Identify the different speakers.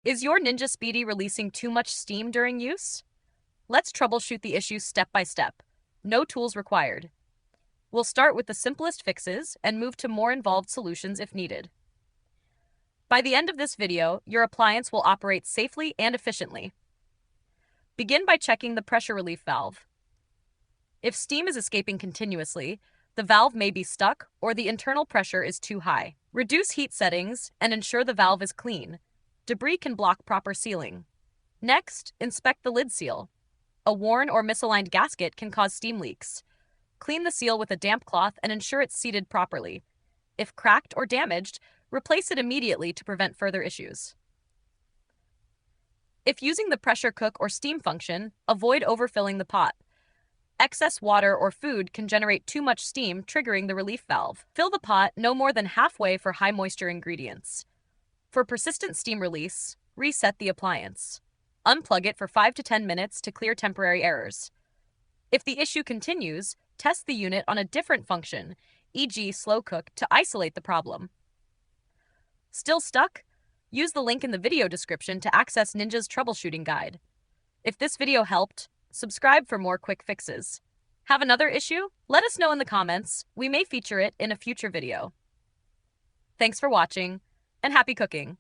Speaker 1: Is your Ninja Speedi releasing too much steam during use? Let's troubleshoot the issue step by step. No tools required. We'll start with the simplest fixes and move to more involved solutions if needed. By the end of this video, your appliance will operate safely and efficiently. Begin by checking the pressure relief valve. If steam is escaping continuously, the valve may be stuck or the internal pressure is too high. Reduce heat settings and ensure the valve is clean. Debris can block proper sealing. Next, inspect the lid seal. A worn or misaligned gasket can cause steam leaks. Clean the seal with a damp cloth and ensure it's seated properly. If cracked or damaged, replace it immediately to prevent further issues. If using the pressure cook or steam function, avoid overfilling the pot. Excess water or food can generate too much steam, triggering the relief valve. Fill the pot no more than halfway for high moisture ingredients. For persistent steam release, reset the appliance. Unplug it for 5 to 10 minutes to clear temporary errors. If the issue continues, test the unit on a different function, e.g. slow cook, to isolate the problem. Still stuck? Use the link in the video description to access Ninja's troubleshooting guide. If this video helped, subscribe for more quick fixes. Have another issue? Let us know in the comments. We may feature it in a future video. Thanks for watching, and happy cooking!